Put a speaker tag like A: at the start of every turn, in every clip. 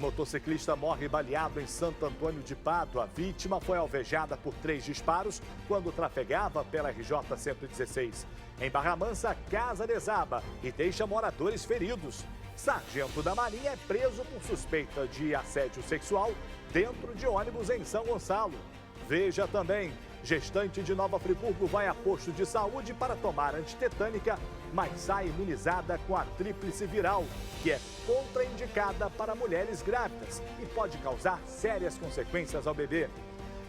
A: Motociclista morre baleado em Santo Antônio de Pádua. A vítima foi alvejada por 3 disparos quando trafegava pela RJ-116. Em Barra Mansa, a casa desaba e deixa moradores feridos. Sargento da Marinha é preso por suspeita de assédio sexual dentro de ônibus em São Gonçalo. Veja também, gestante de Nova Friburgo vai a posto de saúde para tomar antitetânica, mas sai imunizada com a tríplice viral, que é contraindicada para mulheres grávidas e pode causar sérias consequências ao bebê.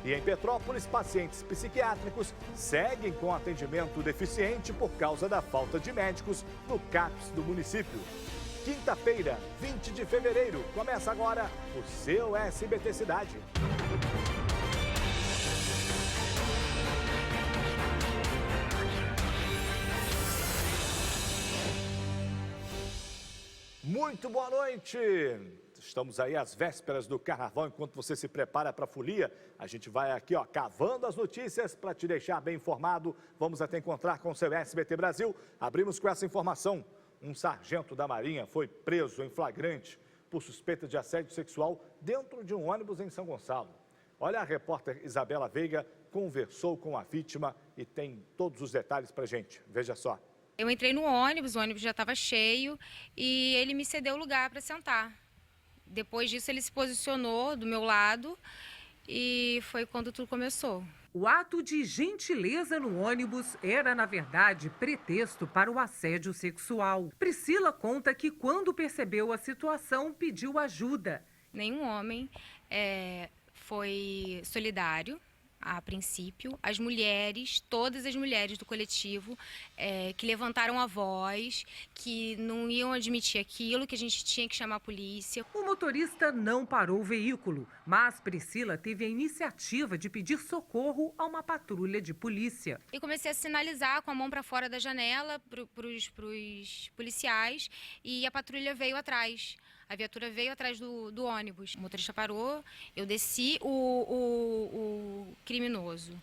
A: E em Petrópolis, pacientes psiquiátricos seguem com atendimento deficiente por causa da falta de médicos no CAPS do município. Quinta-feira, 20 de fevereiro, começa agora o seu SBT Cidade. Muito boa noite! Estamos aí às vésperas do carnaval, enquanto você se prepara para a folia. A gente vai aqui, ó, cavando as notícias para te deixar bem informado. Vamos até encontrar com o seu SBT Brasil. Abrimos com essa informação. Um sargento da Marinha foi preso em flagrante por suspeita de assédio sexual dentro de um ônibus em São Gonçalo. Olha, a repórter Isabela Veiga conversou com a vítima e tem todos os detalhes para a gente. Veja só.
B: Eu entrei no ônibus, o ônibus já estava cheio e ele me cedeu o lugar para sentar. Depois disso, ele se posicionou do meu lado e foi quando tudo começou.
C: O ato de gentileza no ônibus era, na verdade, pretexto para o assédio sexual. Priscila conta que, quando percebeu a situação, pediu ajuda.
B: Nenhum homem foi solidário. A princípio, as mulheres, todas as mulheres do coletivo que levantaram a voz, que não iam admitir aquilo, que a gente tinha que chamar a polícia.
C: O motorista não parou o veículo, mas Priscila teve a iniciativa de pedir socorro a uma patrulha de polícia.
B: E comecei a sinalizar com a mão para fora da janela para os policiais e a patrulha veio atrás. A viatura veio atrás do ônibus. O motorista parou, eu desci, o criminoso.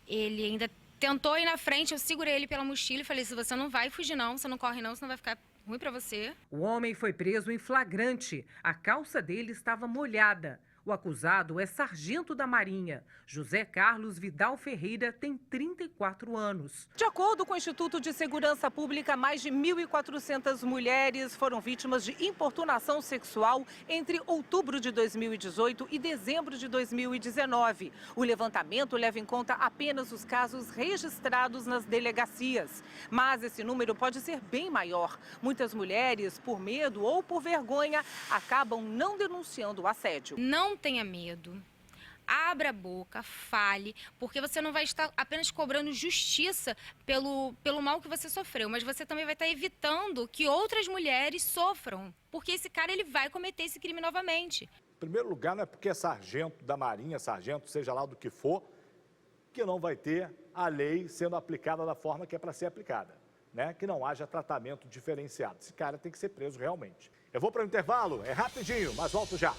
B: Ele ainda tentou ir na frente, eu segurei ele pela mochila e falei, se você não vai fugir não, você não corre não, senão vai ficar ruim para você.
C: O homem foi preso em flagrante. A calça dele estava molhada. O acusado é sargento da Marinha. José Carlos Vidal Ferreira tem 34 anos. De acordo com o Instituto de Segurança Pública, mais de 1.400 mulheres foram vítimas de importunação sexual entre outubro de 2018 e dezembro de 2019. O levantamento leva em conta apenas os casos registrados nas delegacias. Mas esse número pode ser bem maior. Muitas mulheres, por medo ou por vergonha, acabam não denunciando o assédio.
B: Não tenha medo, abra a boca, fale, porque você não vai estar apenas cobrando justiça pelo mal que você sofreu, mas você também vai estar evitando que outras mulheres sofram, porque esse cara ele vai cometer esse crime novamente.
A: Em primeiro lugar, não é porque é sargento da Marinha, sargento, seja lá do que for, que não vai ter a lei sendo aplicada da forma que é para ser aplicada, né? Que não haja tratamento diferenciado. Esse cara tem que ser preso realmente. Eu vou para o intervalo, é rapidinho, mas volto já.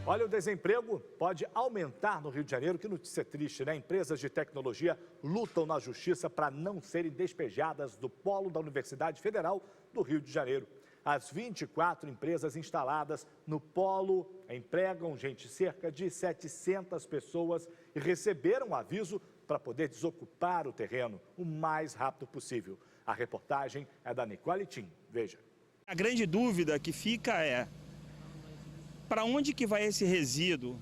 A: Olha, o desemprego pode aumentar no Rio de Janeiro. Que notícia triste, né? Empresas de tecnologia lutam na justiça para não serem despejadas do polo da Universidade Federal do Rio de Janeiro. As 24 empresas instaladas no polo empregam, cerca de 700 pessoas e receberam aviso para poder desocupar o terreno o mais rápido possível. A reportagem é da Nicole Tim. Veja.
D: A grande dúvida que fica é: para onde que vai esse resíduo?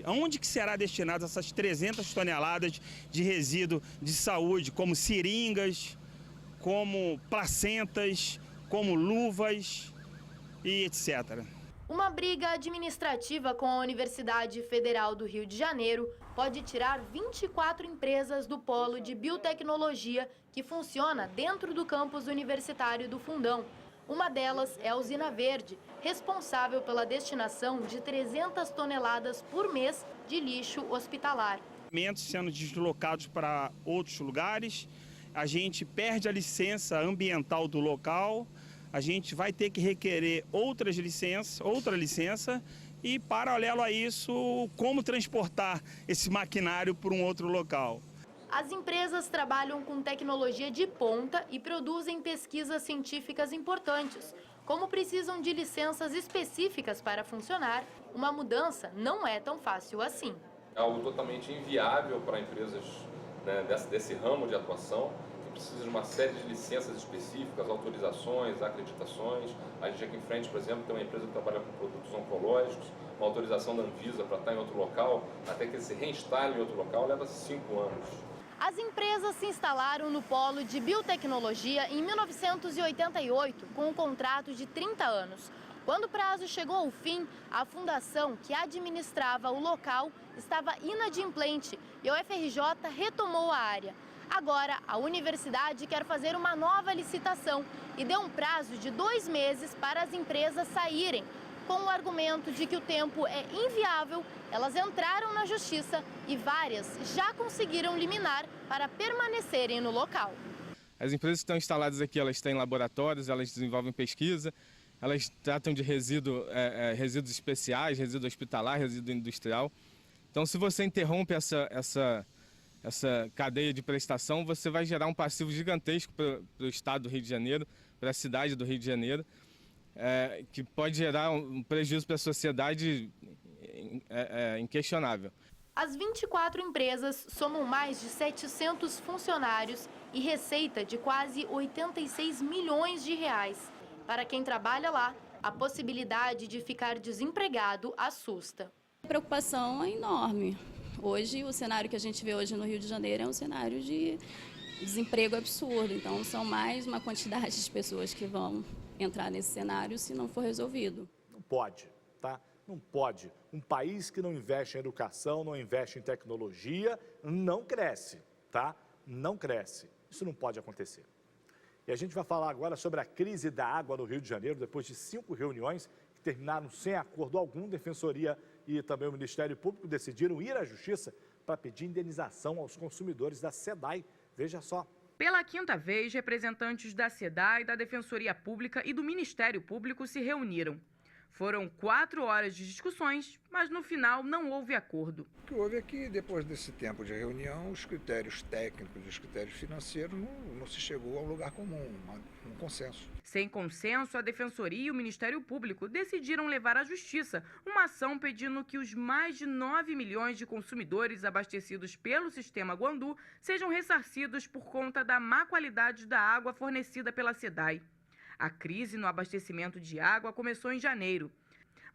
D: Aonde que será destinado essas 300 toneladas de resíduo de saúde, como seringas, como placentas, como luvas e etc.
E: Uma briga administrativa com a Universidade Federal do Rio de Janeiro pode tirar 24 empresas do polo de biotecnologia que funciona dentro do campus universitário do Fundão. Uma delas é a Usina Verde, responsável pela destinação de 300 toneladas por mês de lixo hospitalar.
D: Alimentos sendo deslocados para outros lugares, a gente perde a licença ambiental do local, a gente vai ter que requerer outra licença e, paralelo a isso, como transportar esse maquinário para um outro local.
E: As empresas trabalham com tecnologia de ponta e produzem pesquisas científicas importantes. Como precisam de licenças específicas para funcionar, uma mudança não é tão fácil assim.
F: É algo totalmente inviável para empresas, né, desse ramo de atuação, que precisa de uma série de licenças específicas, autorizações, acreditações. A gente aqui em frente, por exemplo, tem uma empresa que trabalha com produtos oncológicos, uma autorização da Anvisa para estar em outro local, até que ele se reinstale em outro local, leva 5 anos.
E: As empresas se instalaram no polo de biotecnologia em 1988, com um contrato de 30 anos. Quando o prazo chegou ao fim, a fundação que administrava o local estava inadimplente e a UFRJ retomou a área. Agora, a universidade quer fazer uma nova licitação e deu um prazo de 2 meses para as empresas saírem. Com o argumento de que o tempo é inviável, elas entraram na justiça e várias já conseguiram liminar para permanecerem no local.
G: As empresas que estão instaladas aqui, elas têm laboratórios, elas desenvolvem pesquisa, elas tratam de resíduos especiais, resíduo hospitalar, resíduo industrial. Então, se você interrompe essa cadeia de prestação, você vai gerar um passivo gigantesco para o estado do Rio de Janeiro, para a cidade do Rio de Janeiro, que pode gerar um prejuízo para a sociedade inquestionável.
E: As 24 empresas somam mais de 700 funcionários e receita de quase 86 milhões de reais. Para quem trabalha lá, a possibilidade de ficar desempregado assusta.
H: A preocupação é enorme. Hoje, o cenário que a gente vê hoje no Rio de Janeiro é um cenário de desemprego absurdo. Então, são mais uma quantidade de pessoas que vão entrar nesse cenário se não for resolvido.
A: Não pode, tá? Não pode. Um país que não investe em educação, não investe em tecnologia, não cresce, tá? Não cresce. Isso não pode acontecer. E a gente vai falar agora sobre a crise da água no Rio de Janeiro, depois de 5 reuniões que terminaram sem acordo algum. Defensoria e também o Ministério Público decidiram ir à Justiça para pedir indenização aos consumidores da SEDAI. Veja só.
C: Pela 5ª vez, representantes da SEDAI, da Defensoria Pública e do Ministério Público se reuniram. Foram 4 horas de discussões, mas no final não houve acordo.
I: O que houve é que, depois desse tempo de reunião, os critérios técnicos e os critérios financeiros não se chegou a um lugar comum, um consenso.
C: Sem consenso, a Defensoria e o Ministério Público decidiram levar à Justiça uma ação pedindo que os mais de 9 milhões de consumidores abastecidos pelo sistema Guandu sejam ressarcidos por conta da má qualidade da água fornecida pela SEDAI. A crise no abastecimento de água começou em janeiro.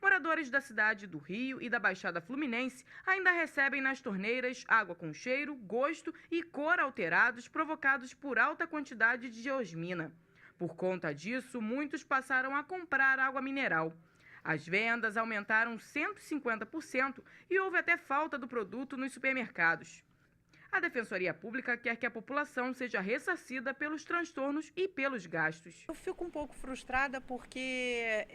C: Moradores da cidade do Rio e da Baixada Fluminense ainda recebem nas torneiras água com cheiro, gosto e cor alterados provocados por alta quantidade de geosmina. Por conta disso, muitos passaram a comprar água mineral. As vendas aumentaram 150% e houve até falta do produto nos supermercados. A Defensoria Pública quer que a população seja ressarcida pelos transtornos e pelos gastos.
J: Eu fico um pouco frustrada porque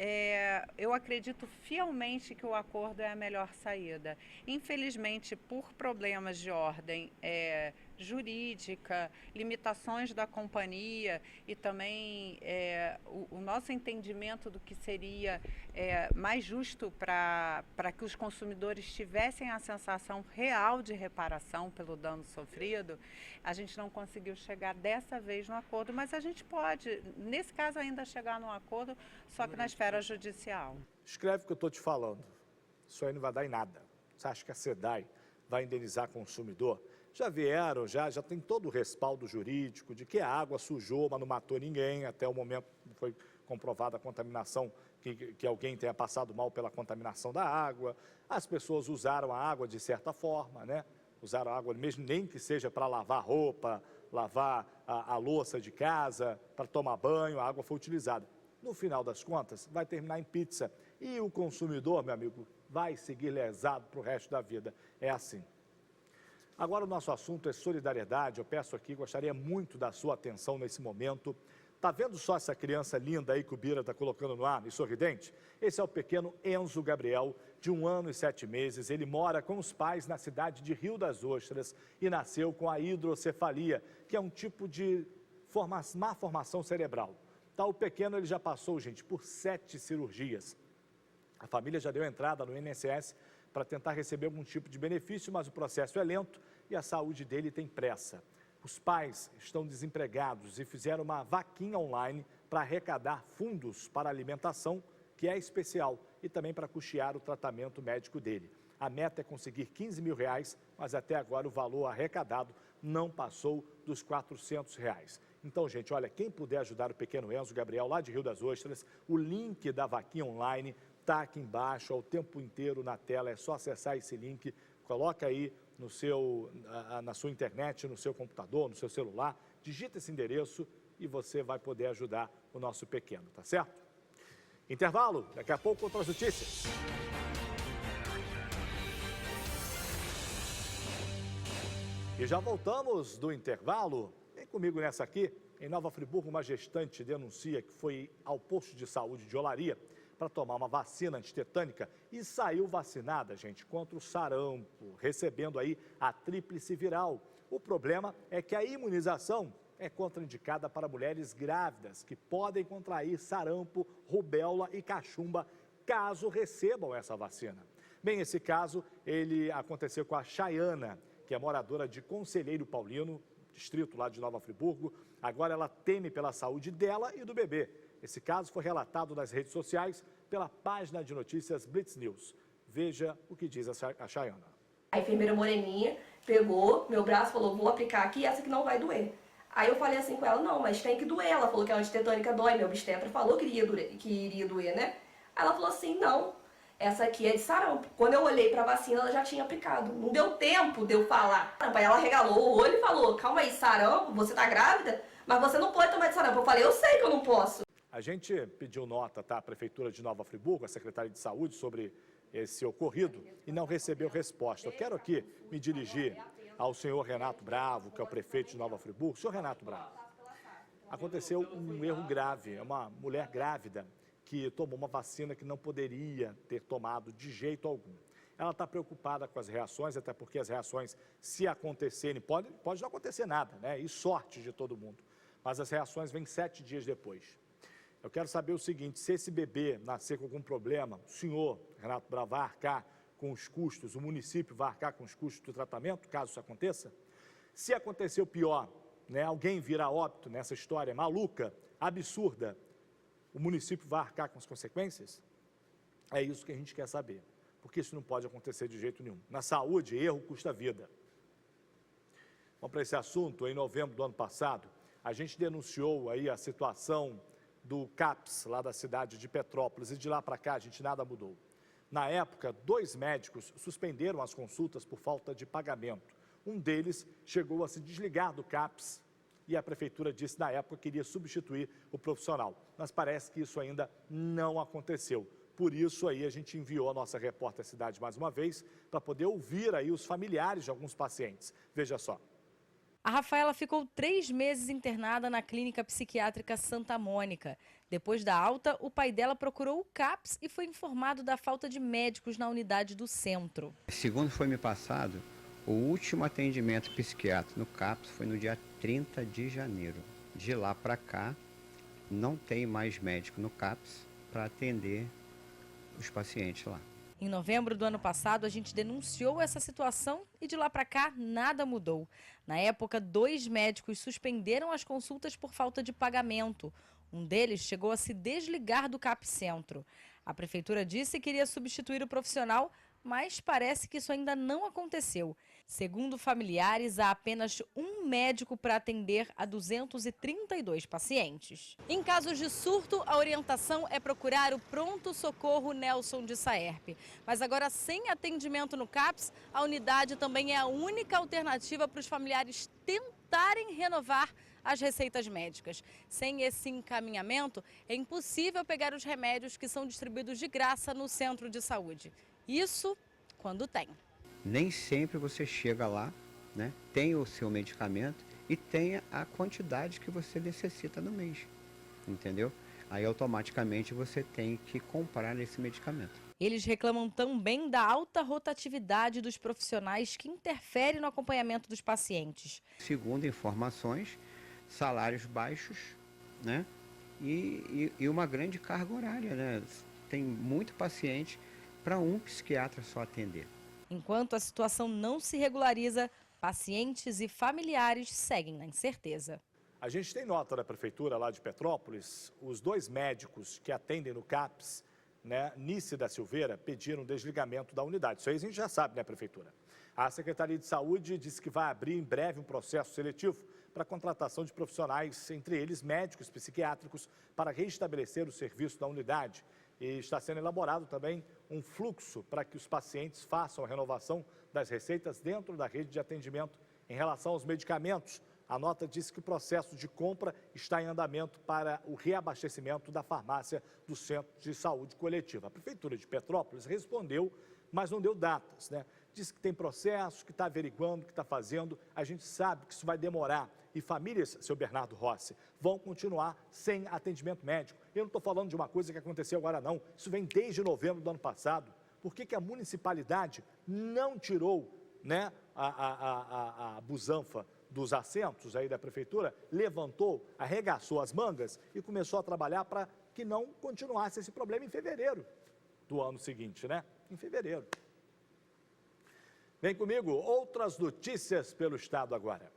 J: eu acredito fielmente que o acordo é a melhor saída. Infelizmente, por problemas de ordem jurídica, limitações da companhia e também o nosso entendimento do que seria mais justo para que os consumidores tivessem a sensação real de reparação pelo dano sofrido, a gente não conseguiu chegar dessa vez no acordo, mas a gente pode, nesse caso, ainda chegar no acordo, só que na esfera judicial.
A: Escreve o que eu estou te falando. Isso aí não vai dar em nada. Você acha que a SEDAI vai indenizar o consumidor? Já vieram, já tem todo o respaldo jurídico de que a água sujou, mas não matou ninguém. Até o momento foi comprovada a contaminação, que alguém tenha passado mal pela contaminação da água. As pessoas usaram a água de certa forma, né? Usaram a água mesmo, nem que seja para lavar roupa, lavar a louça de casa, para tomar banho, a água foi utilizada. No final das contas, vai terminar em pizza. E o consumidor, meu amigo, vai seguir lesado para o resto da vida. É assim. Agora o nosso assunto é solidariedade. Eu peço aqui, gostaria muito da sua atenção nesse momento. Tá vendo só essa criança linda aí que o Bira está colocando no ar e sorridente? Esse é o pequeno Enzo Gabriel, de 1 ano e 7 meses. Ele mora com os pais na cidade de Rio das Ostras e nasceu com a hidrocefalia, que é um tipo de má formação cerebral. Tá, o pequeno ele já passou, gente, por 7 cirurgias. A família já deu entrada no INSS para tentar receber algum tipo de benefício, mas o processo é lento e a saúde dele tem pressa. Os pais estão desempregados e fizeram uma vaquinha online para arrecadar fundos para alimentação, que é especial, e também para custear o tratamento médico dele. A meta é conseguir R$15 mil, mas até agora o valor arrecadado não passou dos R$400. Então, gente, olha, quem puder ajudar o pequeno Enzo Gabriel, lá de Rio das Ostras, o link da vaquinha online está aqui embaixo, o tempo inteiro na tela, é só acessar esse link, coloca aí na sua internet, no seu computador, no seu celular, digita esse endereço e você vai poder ajudar o nosso pequeno, tá certo? Intervalo, daqui a pouco outras notícias. E já voltamos do intervalo. Vem comigo nessa aqui. Em Nova Friburgo, uma gestante denuncia que foi ao posto de saúde de Olaria para tomar uma vacina antitetânica e saiu vacinada, gente, contra o sarampo, recebendo aí a tríplice viral. O problema é que a imunização é contraindicada para mulheres grávidas que podem contrair sarampo, rubéola e cachumba caso recebam essa vacina. Bem, esse caso, ele aconteceu com a Chayana, que é moradora de Conselheiro Paulino, distrito lá de Nova Friburgo. Agora ela teme pela saúde dela e do bebê. Esse caso foi relatado nas redes sociais pela página de notícias Blitz News. Veja o que diz a Chayana.
K: A enfermeira moreninha pegou meu braço e falou, vou aplicar aqui, essa que não vai doer. Aí eu falei assim com ela, não, mas tem que doer. Ela falou que a antitetânica dói, meu obstetra falou que iria doer, né? Aí ela falou assim, não, essa aqui é de sarampo. Quando eu olhei pra vacina, ela já tinha aplicado. Não deu tempo de eu falar. Aí ela regalou o olho e falou, calma aí, sarampo, você tá grávida? Mas você não pode tomar de sarampo. Eu falei, eu sei que eu não posso.
A: A gente pediu nota, tá, à Prefeitura de Nova Friburgo, a Secretaria de Saúde, sobre esse ocorrido e não recebeu resposta. Eu quero aqui me dirigir ao senhor Renato Bravo, que é o prefeito de Nova Friburgo. Senhor Renato Bravo, aconteceu um erro grave. É uma mulher grávida que tomou uma vacina que não poderia ter tomado de jeito algum. Ela está preocupada com as reações, até porque as reações, se acontecerem, pode não acontecer nada, né? E sorte de todo mundo. Mas as reações vêm 7 dias depois. Eu quero saber o seguinte, se esse bebê nascer com algum problema, o senhor, Renato Bravo, vai arcar com os custos, o município vai arcar com os custos do tratamento, caso isso aconteça? Se acontecer o pior, né, alguém vir a óbito nessa história maluca, absurda, o município vai arcar com as consequências? É isso que a gente quer saber, porque isso não pode acontecer de jeito nenhum. Na saúde, erro custa vida. Vamos para esse assunto. Em novembro do ano passado, a gente denunciou aí a situação do CAPS, lá da cidade de Petrópolis, e de lá para cá a gente nada mudou. Na época, 2 médicos suspenderam as consultas por falta de pagamento. Um deles chegou a se desligar do CAPS e a prefeitura disse na época que iria substituir o profissional. Mas parece que isso ainda não aconteceu. Por isso aí a gente enviou a nossa repórter à cidade mais uma vez para poder ouvir aí os familiares de alguns pacientes. Veja só.
L: A Rafaela ficou 3 meses internada na clínica psiquiátrica Santa Mônica. Depois da alta, o pai dela procurou o CAPS e foi informado da falta de médicos na unidade do centro.
M: Segundo foi me passado, o último atendimento psiquiátrico no CAPS foi no dia 30 de janeiro. De lá para cá, não tem mais médico no CAPS para atender os pacientes lá.
L: Em novembro do ano passado, a gente denunciou essa situação e de lá para cá nada mudou. Na época, 2 médicos suspenderam as consultas por falta de pagamento. Um deles chegou a se desligar do CAPS Centro. A prefeitura disse que iria substituir o profissional, mas parece que isso ainda não aconteceu. Segundo familiares, há apenas um médico para atender a 232 pacientes. Em casos de surto, a orientação é procurar o pronto-socorro Nelson de Saerpe. Mas agora, sem atendimento no CAPS, a unidade também é a única alternativa para os familiares tentarem renovar as receitas médicas. Sem esse encaminhamento, é impossível pegar os remédios que são distribuídos de graça no centro de saúde. Isso quando tem.
M: Nem sempre você chega lá, né, tem o seu medicamento e tem a quantidade que você necessita no mês, entendeu? Aí automaticamente você tem que comprar esse medicamento.
L: Eles reclamam também da alta rotatividade dos profissionais que interfere no acompanhamento dos pacientes.
M: Segundo informações, salários baixos, né, e uma grande carga horária, né? Tem muito paciente para um psiquiatra só atender.
L: Enquanto a situação não se regulariza, Pacientes e familiares seguem na incerteza.
A: A gente tem nota da prefeitura lá de Petrópolis, os 2 médicos que atendem no CAPS, Nice da Silveira, pediram desligamento da unidade. Isso aí a gente já sabe, prefeitura? A Secretaria de Saúde disse que vai abrir em breve um processo seletivo para a contratação de profissionais, entre eles médicos psiquiátricos, para restabelecer o serviço da unidade. E está sendo elaborado também um fluxo para que os pacientes façam a renovação das receitas dentro da rede de atendimento. Em relação aos medicamentos, a nota diz que o processo de compra está em andamento para o reabastecimento da farmácia do Centro de Saúde Coletiva. A Prefeitura de Petrópolis respondeu, mas não deu datas, Diz que tem processo, que está averiguando, que está fazendo. A gente sabe que isso vai demorar. E famílias, seu Bernardo Rossi, vão continuar sem atendimento médico. Eu não estou falando de uma coisa que aconteceu agora, não. Isso vem desde novembro do ano passado. Por que a municipalidade não tirou a busanfa dos assentos aí da prefeitura, levantou, arregaçou as mangas e começou a trabalhar para que não continuasse esse problema em fevereiro do ano seguinte, Em fevereiro. Vem comigo, outras notícias pelo estado agora.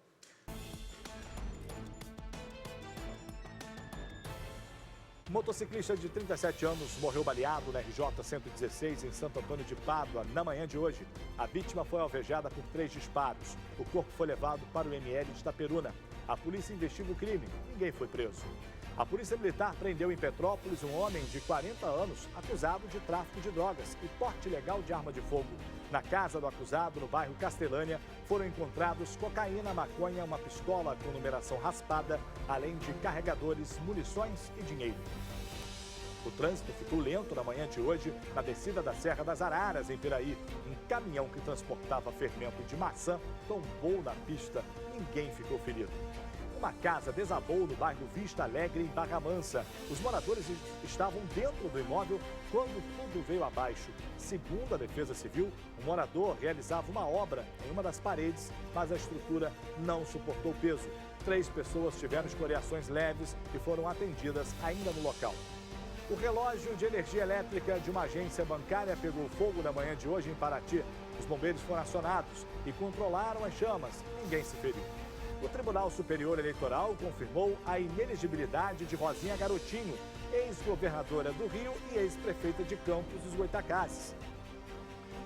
A: Motociclista de 37 anos morreu baleado na RJ 116 em Santo Antônio de Pádua na manhã de hoje. A vítima foi alvejada por 3 disparos. O corpo foi levado para o ML de Itaperuna. A polícia investiga o crime. Ninguém foi preso. A Polícia Militar prendeu em Petrópolis um homem de 40 anos acusado de tráfico de drogas e porte ilegal de arma de fogo. Na casa do acusado, no bairro Castelânia, foram encontrados cocaína, maconha, uma pistola com numeração raspada, além de carregadores, munições e dinheiro. O trânsito ficou lento na manhã de hoje na descida da Serra das Araras, em Piraí. Um caminhão que transportava fermento de maçã tombou na pista. Ninguém ficou ferido. Uma casa desabou no bairro Vista Alegre, em Barra Mansa. Os moradores estavam dentro do imóvel quando tudo veio abaixo. Segundo a Defesa Civil, o morador realizava uma obra em uma das paredes, mas a estrutura não suportou peso. 3 pessoas tiveram escoriações leves e foram atendidas ainda no local. O relógio de energia elétrica de uma agência bancária pegou fogo na manhã de hoje em Paraty. Os bombeiros foram acionados e controlaram as chamas. Ninguém se feriu. O Tribunal Superior Eleitoral confirmou a inelegibilidade de Rosinha Garotinho, ex-governadora do Rio e ex-prefeita de Campos dos Goytacazes.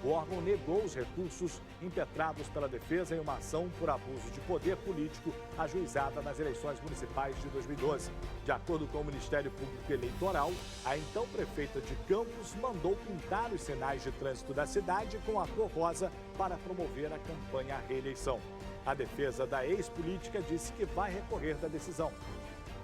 A: O órgão negou os recursos impetrados pela defesa em uma ação por abuso de poder político ajuizada nas eleições municipais de 2012. De acordo com o Ministério Público Eleitoral, a então prefeita de Campos mandou pintar os sinais de trânsito da cidade com a cor rosa para promover a campanha à reeleição. A defesa da ex-política disse que vai recorrer da decisão.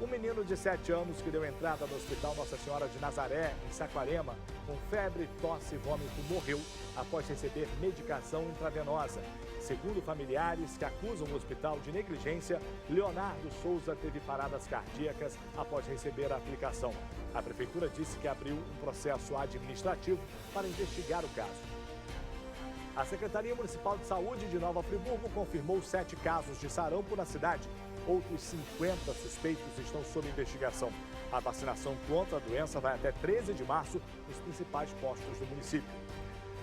A: Um menino de 7 anos que deu entrada no Hospital Nossa Senhora de Nazaré, em Saquarema, com febre, tosse e vômito, morreu após receber medicação intravenosa. Segundo familiares que acusam o hospital de negligência, Leonardo Souza teve paradas cardíacas após receber a aplicação. A prefeitura disse que abriu um processo administrativo para investigar o caso. A Secretaria Municipal de Saúde de Nova Friburgo confirmou 7 casos de sarampo na cidade. Outros 50 suspeitos estão sob investigação. A vacinação contra a doença vai até 13 de março nos principais postos do município.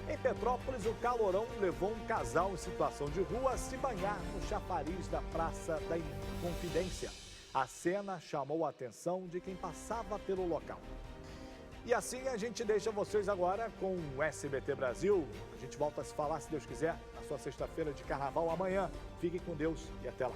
A: Em Petrópolis, o calorão levou um casal em situação de rua a se banhar no chafariz da Praça da Inconfidência. A cena chamou a atenção de quem passava pelo local. E assim a gente deixa vocês agora com o SBT Brasil. A gente volta a se falar, se Deus quiser, na sua sexta-feira de carnaval amanhã. Fiquem com Deus e até lá.